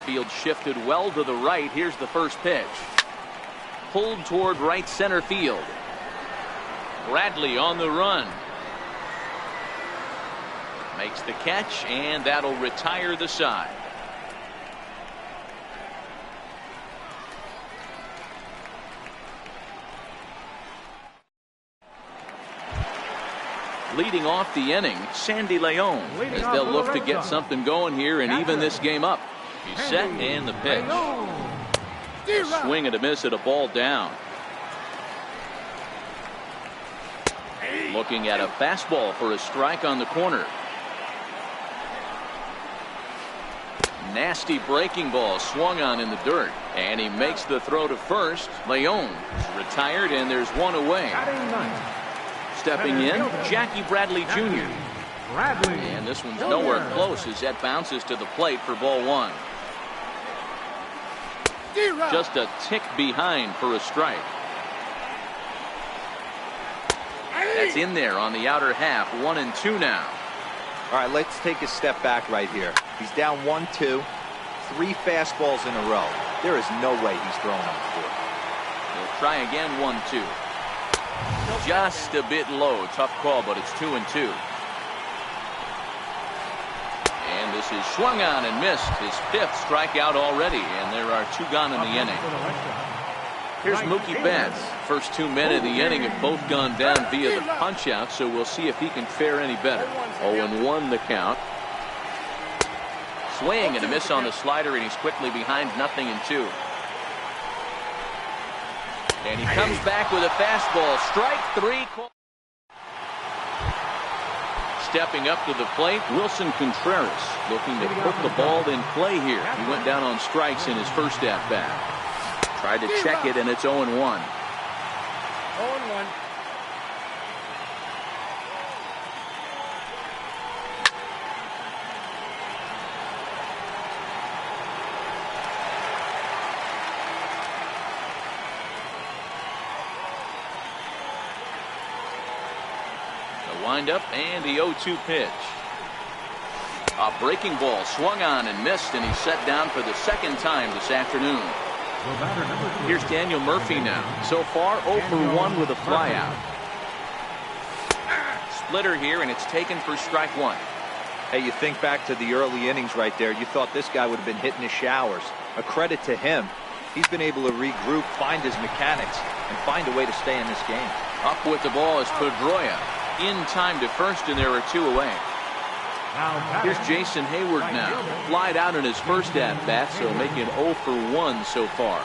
Field shifted well to the right. Here's the first pitch. Pulled toward right center field. Bradley on the run. Makes the catch, and that'll retire the side. Leading off the inning, Sandy Leon, as they'll look to get something going here and even this game up. He's set, and the pitch. A swing and a miss at a ball down. Looking at a fastball for a strike on the corner. Nasty breaking ball swung on in the dirt, and he makes the throw to first. Leon is retired, and there's one away. Stepping in, Jackie Bradley Jr. And this one's nowhere close as that bounces to the plate for ball one. Just a tick behind for a strike. That's in there on the outer half. 1-2 now. All right, let's take a step back right here. He's down 1-2, 3 fastballs in a row. There is no way he's throwing on 4. He'll try again. 1-2. Just a bit low. Tough call, but it's 2-2. And this is swung on and missed. His 5th strikeout already, and there are 2 gone in the inning. Here's Mookie Betts. First 2 men of the inning have both gone down via the punch out, so we'll see if he can fare any better. 0-1 the count. Swing and a miss on the slider, and he's quickly behind 0-2. And he comes back with a fastball. Strike 3. Stepping up to the plate, Wilson Contreras, looking to put the ball in play here. He went down on strikes in his first at bat. Tried to check it, and it's 0-1. 0-1. Windup and the 0-2 pitch. A breaking ball swung on and missed, and he's set down for the 2nd time this afternoon. Here's Daniel Murphy now. So far 0 for 1 with a flyout. Splitter here, and it's taken for strike 1. Hey, you think back to the early innings right there. You thought this guy would have been hitting his showers. A credit to him. He's been able to regroup, find his mechanics, and find a way to stay in this game. Up with the ball is Pedroia. In time to first, and there are 2 away. Here's Jason Hayward now. Flied out in his first at bat, so making 0 for 1 so far.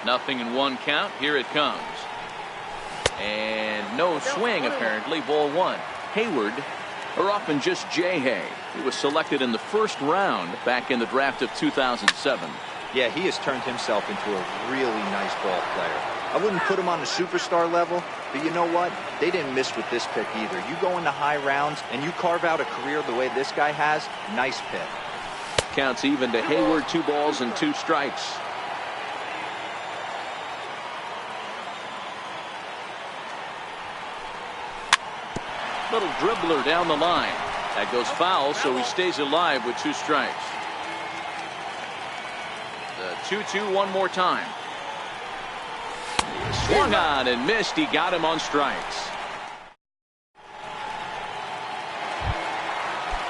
Nothing in 1 count. Here it comes. And no swing apparently. Ball 1. Hayward, or often just Jay Hay. He was selected in the 1st round back in the draft of 2007. Yeah, he has turned himself into a really nice ball player. I wouldn't put him on a superstar level, but you know what? They didn't miss with this pick either. You go into high rounds and you carve out a career the way this guy has, nice pick. Counts even to Hayward. 2 balls and 2 strikes. Little dribbler down the line. That goes foul, so he stays alive with 2 strikes. The 2-2 one more time. Swung on and missed. He got him on strikes.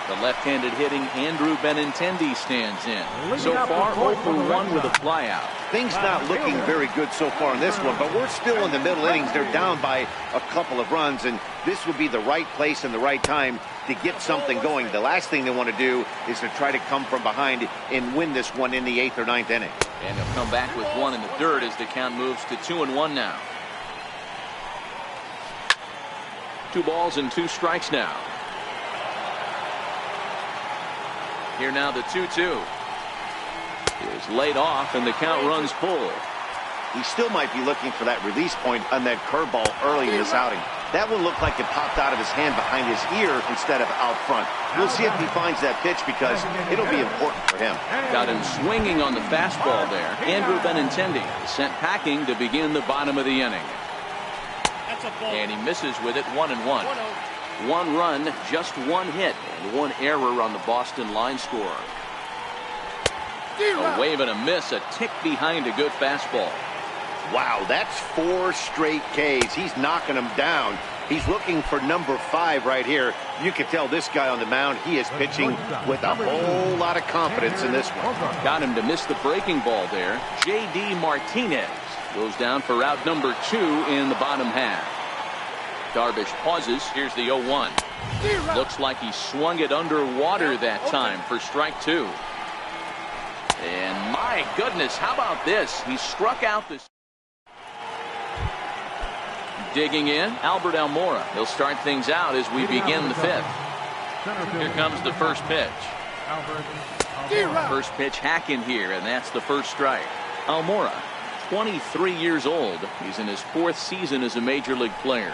The left-handed hitting Andrew Benintendi stands in. So far 0 for 1 with a flyout. Things not looking very good so far in this one, but we're still in the middle innings. They're down by a couple of runs, and this would be the right place and the right time to get something going. The last thing they want to do is to try to come from behind and win this one in the 8th or 9th inning. And he'll come back with 1 in the dirt as the count moves to 2-1 now. 2 balls and 2 strikes now. Here now the 2-2. Is laid off, and the count runs full. He still might be looking for that release point on that curveball early in this outing. That one looked like it popped out of his hand behind his ear instead of out front. We'll see if he finds that pitch, because it'll be important for him. Got him swinging on the fastball there. Andrew Benintendi sent packing to begin the bottom of the inning. And he misses with it. 1-1. 1 run, just 1 hit, and 1 error on the Boston line score. A wave and a miss, a tick behind a good fastball. Wow, that's 4 straight Ks. He's knocking them down. He's looking for number 5 right here. You can tell this guy on the mound, he is pitching with a whole lot of confidence in this one. Got him to miss the breaking ball there. J.D. Martinez goes down for out number 2 in the bottom half. Darvish pauses. Here's the 0-1. Looks like he swung it underwater that time for strike 2. And my goodness, how about this? He struck out this. Digging in, Albert Almora. He'll start things out as we begin the 5th. Here comes the first pitch. First pitch hack in here, and that's the first strike. Almora, 23 years old. He's in his 4th season as a major league player.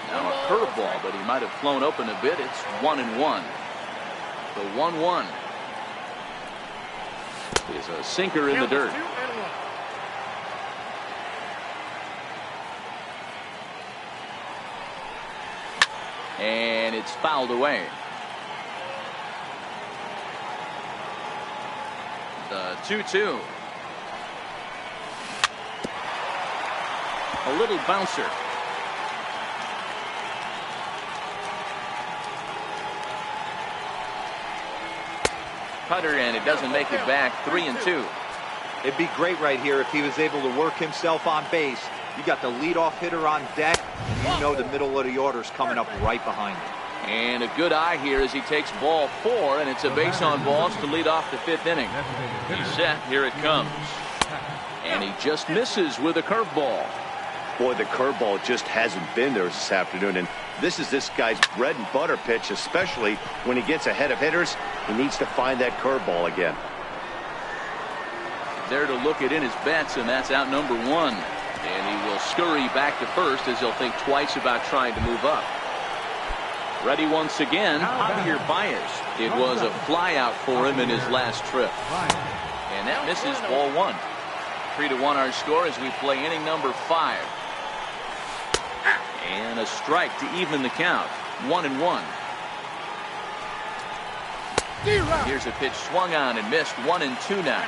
Now a curveball, but he might have flown open a bit. It's 1-1. The 1-1 is a sinker in the dirt. And it's fouled away. The 2-2. A little bouncer. Cutter, and it doesn't make it back. 3-2. It'd be great right here if he was able to work himself on base. You got the leadoff hitter on deck, and you know the middle of the order's coming up right behind him. And a good eye here as he takes ball 4, and it's a base on balls to lead off the 5th inning. He's set. Here it comes. And he just misses with a curveball. Boy, the curveball just hasn't been there this afternoon, and this is this guy's bread and butter pitch, especially when he gets ahead of hitters. He needs to find that curveball again. There to look it in his bets, and that's out number 1. And he will scurry back to first as he'll think twice about trying to move up. Ready once again, Javier Baez. It was a fly out for him in his last trip. And that misses, ball 1. 3-1 our score as we play inning number 5. And a strike to even the count. 1-1. Here's a pitch swung on and missed. 1-2 now.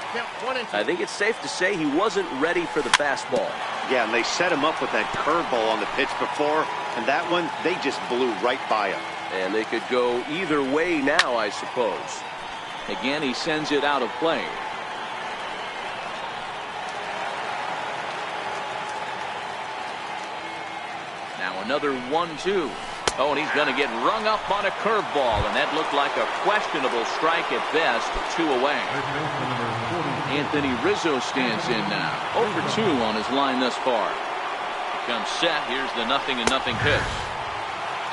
I think it's safe to say he wasn't ready for the fastball. Yeah, and they set him up with that curveball on the pitch before, and that one, they just blew right by him. And they could go either way now, I suppose. Again, he sends it out of play. Now another 1-2. Oh, and he's going to get rung up on a curveball, and that looked like a questionable strike at best. 2 away. Anthony Rizzo stands in now. 0 for 2 on his line thus far. Comes set. Here's the 0-0 pitch.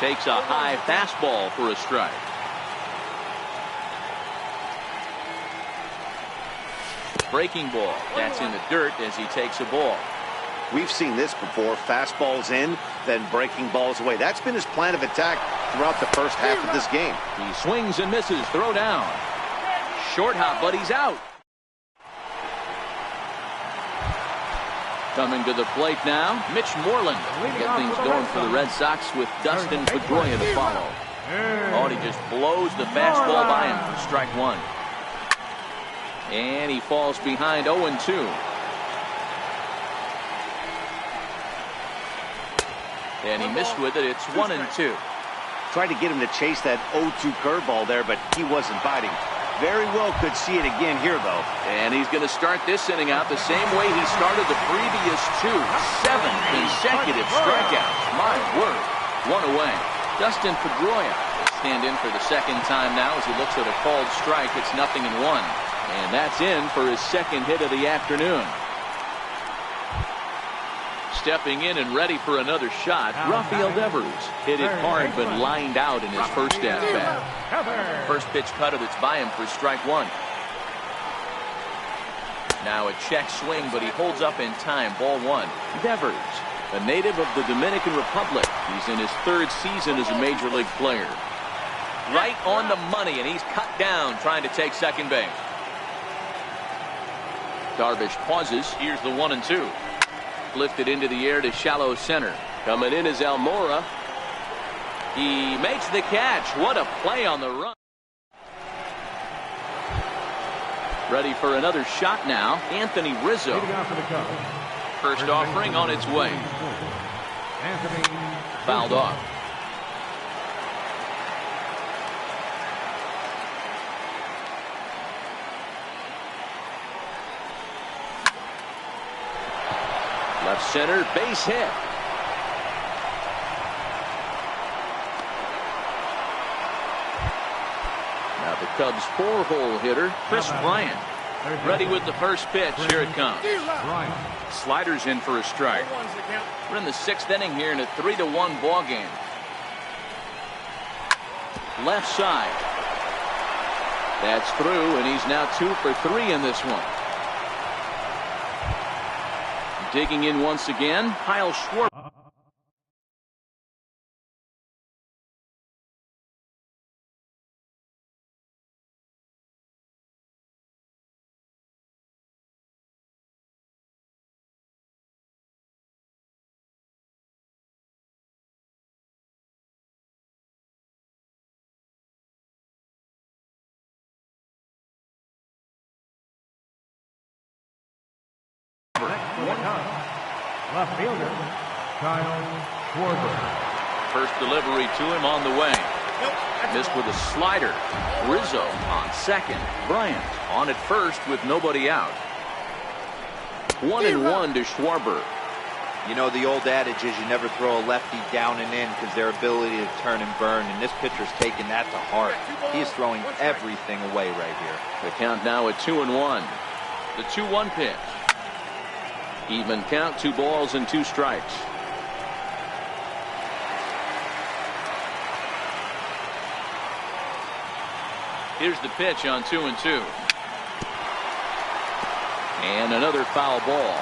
Takes a high fastball for a strike. Breaking ball. That's in the dirt as he takes a ball. We've seen this before. Fastballs in, then breaking balls away. That's been his plan of attack throughout the first half of this game. He swings and misses. Throw down. Short hop, but he's out. Coming to the plate now, Mitch Moreland. Get things going for the Red Sox with Dustin Pedroia to follow. Oh, and he just blows the fastball by him for strike 1. And he falls behind 0-2. And he missed with it. It's 1-2. Tried to get him to chase that 0-2 curveball there, but he wasn't biting. Very well could see it again here, though. And he's going to start this inning out the same way he started the previous 2. 7 consecutive strikeouts. My word. 1 away. Dustin Pedroia will stand in for the second time now as he looks at a called strike. It's 0-1. And that's in for his second hit of the afternoon. Stepping in and ready for another shot, Rafael Devers hit it hard but lined out in his first at-bat. First pitch cutter that's by him for strike 1. Now a check swing, but he holds up in time. Ball 1. Devers, a native of the Dominican Republic. He's in his 3rd season as a major league player. Right on the money, and he's cut down trying to take second base. Darvish pauses. Here's the 1-2. Lifted into the air to shallow center. Coming in is Almora. He makes the catch. What a play on the run. Ready for another shot now. Anthony Rizzo. First offering on its way. Fouled off. Left center, base hit. Now the Cubs' 4-hole hitter, Chris Bryant. Ready with the first pitch. Here it comes. Sliders in for a strike. We're in the 6th inning here in a 3-1 ball game. Left side. That's through, and he's now 2 for 3 in this one. Digging in once again, Kyle Schwarber. Left fielder, Kyle Schwarber. First delivery to him on the way. Missed with a slider. Rizzo on second. Bryant on at first with nobody out. 1-1 to Schwarber. You know, the old adage is you never throw a lefty down and in because their ability to turn and burn, and this pitcher's taking that to heart. He is throwing everything away right here. The count now at 2-1. The 2-1 pitch. Even count, 2 balls and 2 strikes. Here's the pitch on 2-2. And another foul ball.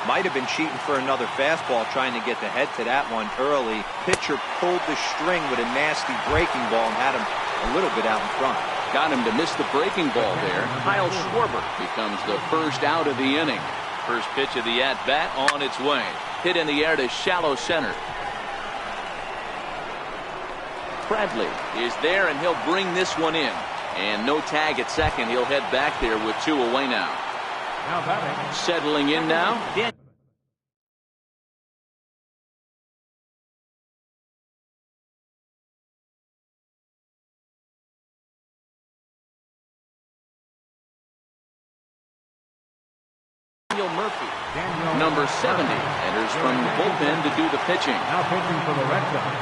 Might have been cheating for another fastball, trying to get the head to that one early. Pitcher pulled the string with a nasty breaking ball and had him a little bit out in front. Got him to miss the breaking ball there. Kyle Schwarber becomes the first out of the inning. First pitch of the at-bat on its way. Hit in the air to shallow center. Bradley is there, and he'll bring this one in. And no tag at second. He'll head back there with 2 away now. Settling in now. Murphy, number 70, enters from the bullpen to do the pitching. Now pitching for the Red Sox,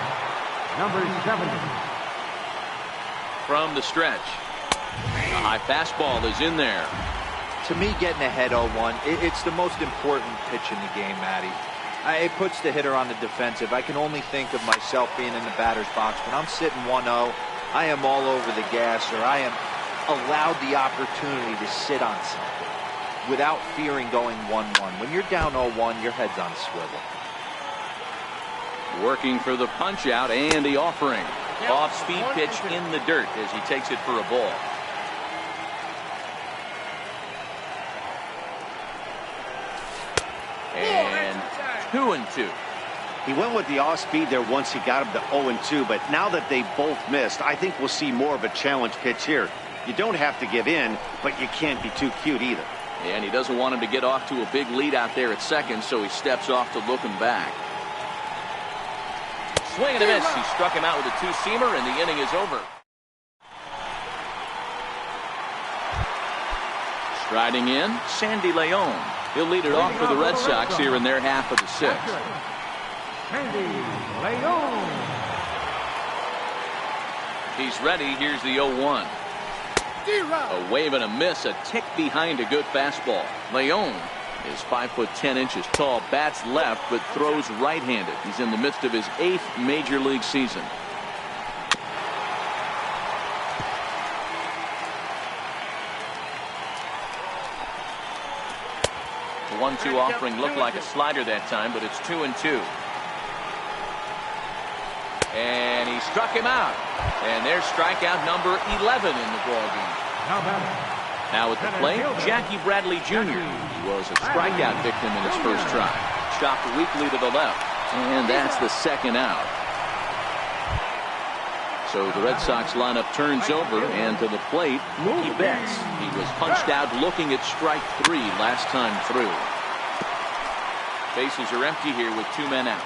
number 70. From the stretch, a high fastball is in there. To me, getting ahead 0-1, it's the most important pitch in the game, Matty. It puts the hitter on the defensive. I can only think of myself being in the batter's box. When I'm sitting 1-0, I am all over the gas, or I am allowed the opportunity to sit on something without fearing going 1-1. When you're down 0-1, your head's on a swivel. Working for the punch out and the offering. Off-speed pitch in the dirt as he takes it for a ball. And 2-2. He went with the off-speed there once he got him to 0-2, but now that they both missed, I think we'll see more of a challenge pitch here. You don't have to give in, but you can't be too cute either. And he doesn't want him to get off to a big lead out there at second, so he steps off to look him back. Swing and a miss. He struck him out with a 2-seamer, and the inning is over. Striding in, Sandy Leon. He'll lead it off for the Red Sox here in their half of the 6th. Sandy Leon. He's ready. Here's the 0-1. A wave and a miss, a tick behind a good fastball. Leon is 5'10" tall, bats left, but throws right-handed. He's in the midst of his 8th major league season. The 1-2 offering looked like a slider that time, but it's 2-2. And he struck him out. And there's strikeout number 11 in the ballgame. Now at the plate, Jackie Bradley Jr. He was a strikeout victim in his first try. Chopped weakly to the left. And that's the second out. So the Red Sox lineup turns over, and to the plate, Mookie Betts. He was punched out looking at strike 3 last time through. Bases are empty here with 2 men out.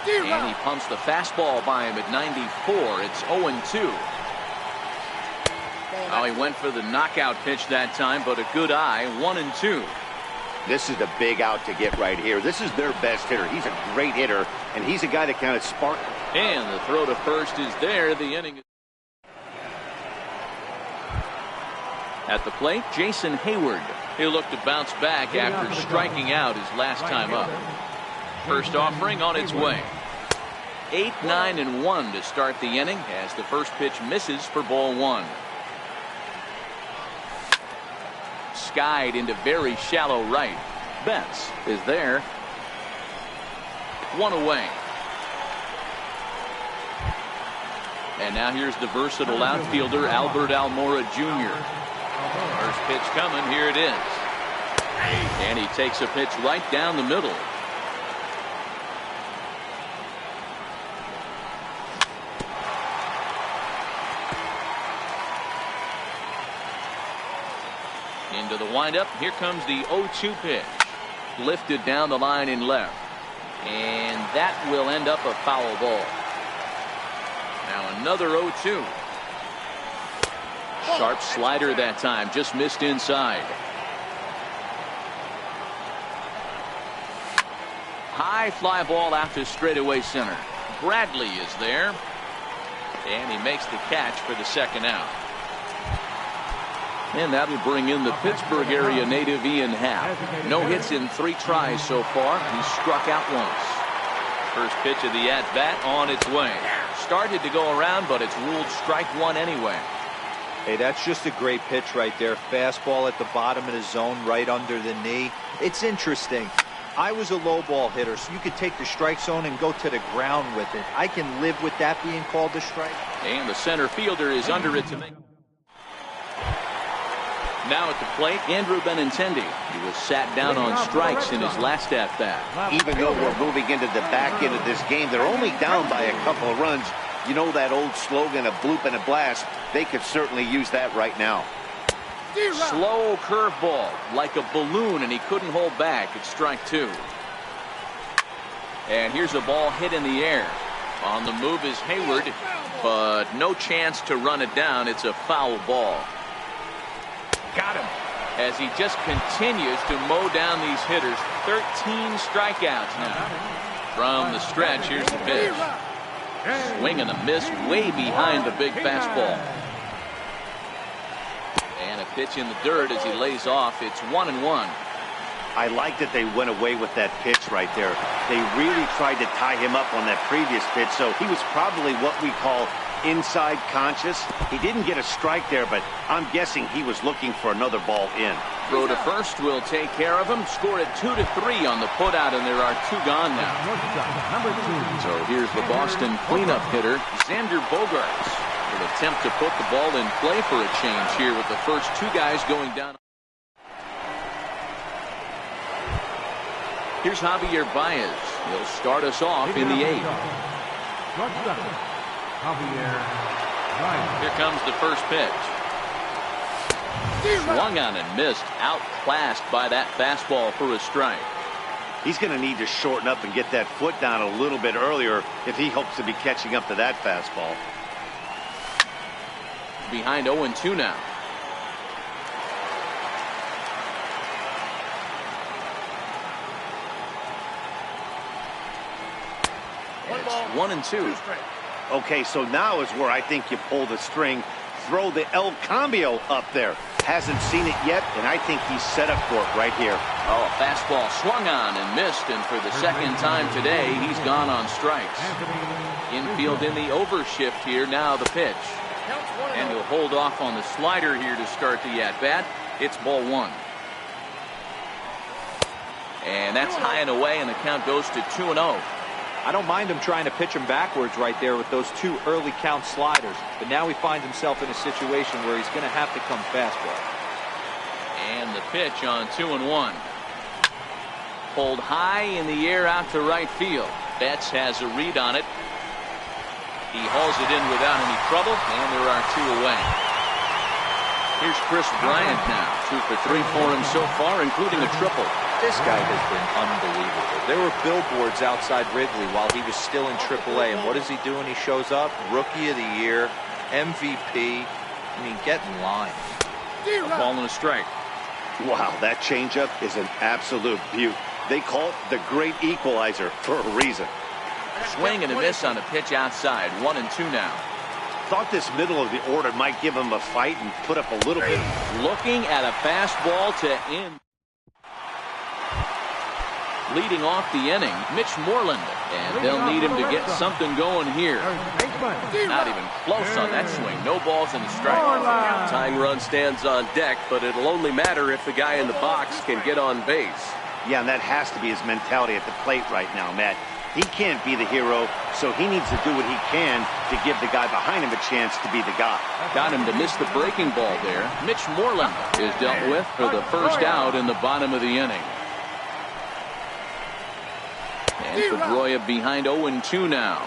And he pumps the fastball by him at 94. It's 0-2. Oh, he went for the knockout pitch that time, but a good eye, 1-2. This is the big out to get right here. This is their best hitter. He's a great hitter, and he's a guy that kind of sparks. And the throw to first is there. The inning. At the plate, Jason Hayward. He'll look to bounce back after striking out his last time up. First offering on its way. 8, 9, and 1 to start the inning as the first pitch misses for ball 1. Skied into very shallow right. Betts is there. 1 away. And now here's the versatile outfielder Albert Almora Jr. First pitch coming. Here it is. And he takes a pitch right down the middle. Into the windup. Here comes the 0-2 pitch. Lifted down the line in left. And that will end up a foul ball. Now another 0-2. Sharp slider that time. Just missed inside. High fly ball out to straightaway center. Bradley is there. And he makes the catch for the second out. And that'll bring in the Pittsburgh area native Ian Happ. No hits in 3 tries so far. He struck out once. First pitch of the at-bat on its way. Started to go around, but it's ruled strike 1 anyway. Hey, that's just a great pitch right there. Fastball at the bottom of the zone, right under the knee. It's interesting. I was a low ball hitter, so you could take the strike zone and go to the ground with it. I can live with that being called a strike. And the center fielder is under it to make. Now at the plate, Andrew Benintendi. He was sat down on strikes in his last at-bat. Even though we're moving into the back end of this game, they're only down by a couple of runs. You know that old slogan, a bloop and a blast. They could certainly use that right now. Slow curveball, like a balloon, and he couldn't hold back. It's strike 2. And here's a ball hit in the air. On the move is Hayward, but no chance to run it down. It's a foul ball. Got him. As he just continues to mow down these hitters. 13 strikeouts now. From the stretch, here's the pitch. Swing and a miss way behind the big fastball. And a pitch in the dirt as he lays off. It's 1-1. I like that they went away with that pitch right there. They really tried to tie him up on that previous pitch, so he was probably what we call inside conscious. He didn't get a strike there, but I'm guessing he was looking for another ball in. Throw to first will take care of him. Score at 2-3 on the putout, and there are 2 gone now. So here's the Boston cleanup hitter, Xander Bogaerts. Will attempt to put the ball in play for a change here with the first 2 guys going down. Here's Javier Baez. He'll start us off in the 8th. Here comes the first pitch. Swung on and missed. Outclassed by that fastball for a strike. He's going to need to shorten up and get that foot down a little bit earlier if he hopes to be catching up to that fastball. Behind 0-2 now. It's 1-2. Okay, so now is where I think you pull the string. Throw the El Cambio up there. Hasn't seen it yet, and I think he's set up for it right here. Oh, fastball swung on and missed, and for the second time today, he's gone on strikes. Infield in the overshift here. Now the pitch. And he'll hold off on the slider here to start the at-bat. It's ball 1. And that's high and away, and the count goes to 2-0. I don't mind him trying to pitch him backwards right there with those 2 early count sliders. But now he finds himself in a situation where he's going to have to come fastball. And the pitch on 2-1. Pulled high in the air out to right field. Betts has a read on it. He hauls it in without any trouble, and there are 2 away. Here's Chris Bryant now. 2 for 3 for him so far, including a triple. This guy has been unbelievable. There were billboards outside Wrigley while he was still in AAA, and what does he do when he shows up? Rookie of the Year, MVP. I mean, get in line. A ball and a strike. Wow, that changeup is an absolute beaut. They call it the great equalizer for a reason. Swing and a miss on a pitch outside. 1 and 2 now. Thought this middle of the order might give him a fight and put up a little bit. Looking at a fastball to end. Leading off the inning, Mitch Moreland. And they'll need him to get something going here. Not even close on that swing. No balls in the strike. Tying run stands on deck, but it'll only matter if the guy in the box can get on base. Yeah, and that has to be his mentality at the plate right now, Matt. He can't be the hero, so he needs to do what he can to give the guy behind him a chance to be the guy. Got him to miss the breaking ball there. Mitch Moreland is dealt with for the first out in the bottom of the inning. And Pedroia behind 0-2 now.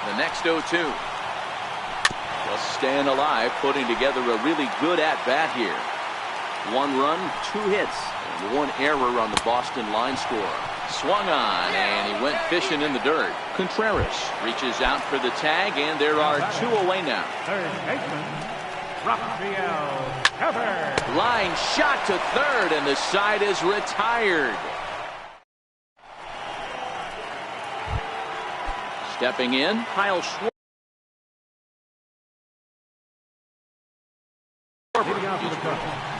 The next 0-2. Just staying alive, putting together a really good at-bat here. 1 run, 2 hits, and 1 error on the Boston line score. Swung on, and he went fishing in the dirt. Contreras reaches out for the tag, and there are 2 away now. Third baseman, Rafael Devers. Line shot to third, and the side is retired. Stepping in, Kyle Schwarber.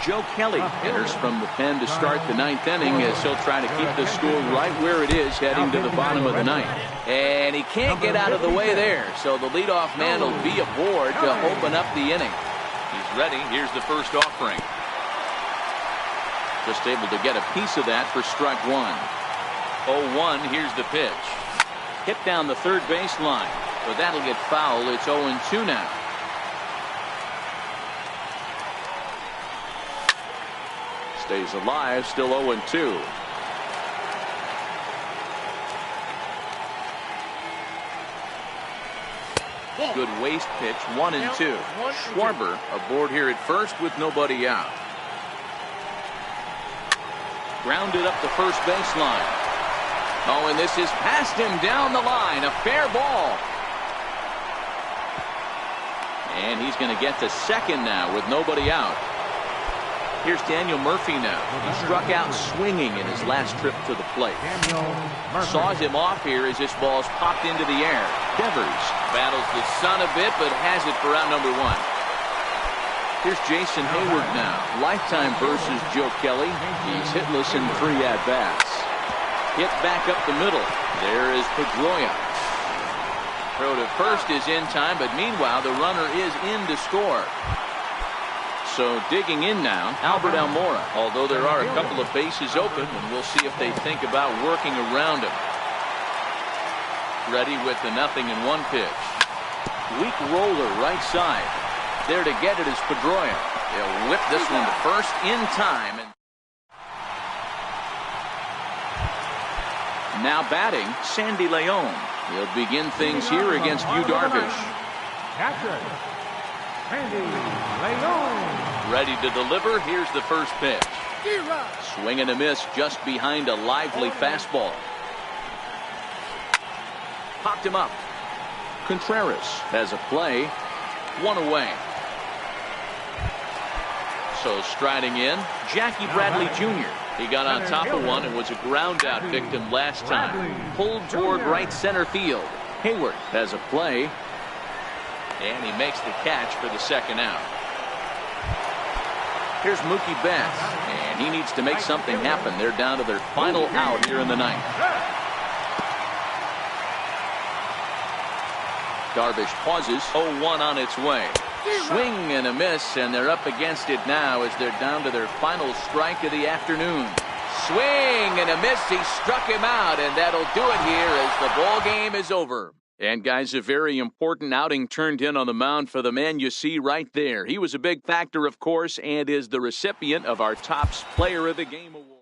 Joe Kelly enters from the pen to start the 9th inning as he'll try to keep the score right where it is heading to the bottom of the 9th. And he can't get out of the way there, so the leadoff man will be aboard to open up the inning. He's ready. Here's the first offering. Just able to get a piece of that for strike 1. 0-1. Here's the pitch. Hit down the third baseline, but that'll get foul. It's 0-2 now. Stays alive, still 0-2. Good waste pitch, 1-2. Schwarber aboard here at first with nobody out. Grounded up the first baseline. Oh, and this is past him down the line. A fair ball. And he's going to get to second now with nobody out. Here's Daniel Murphy now. He struck out swinging in his last trip to the plate. Saws him off here as this ball's popped into the air. Devers battles the sun a bit, but has it for out number 1. Here's Jason Hayward now. Lifetime versus Joe Kelly. He's hitless in 3 at-bats. Hit back up the middle. There is Pedroia. Throw to first is in time, but meanwhile the runner is in to score. So digging in now, Albert Almora, although there are a couple of bases open, and we'll see if they think about working around him. Ready with the 0-1 pitch. Weak roller right side. There to get it is Pedroia. He'll whip this one to first in time. Now batting, Sandy Leon. He'll begin things here against Yu Darvish. Catcher, Sandy Leon. Ready to deliver. Here's the first pitch. Swing and a miss just behind a lively fastball. Popped him up. Contreras has a play. 1 away. So striding in, Jackie Bradley Jr. He got on top of one and was a ground out victim last time. Pulled toward right center field. Hayward has a play. And he makes the catch for the second out. Here's Mookie Betts, and he needs to make something happen. They're down to their final out here in the 9th. Darvish pauses. 0-1 on its way. Swing and a miss, and they're up against it now as they're down to their final strike of the afternoon. Swing and a miss. He struck him out, and that'll do it here as the ball game is over. And, guys, a very important outing turned in on the mound for the man you see right there. He was a big factor, of course, and is the recipient of our Tops Player of the Game award.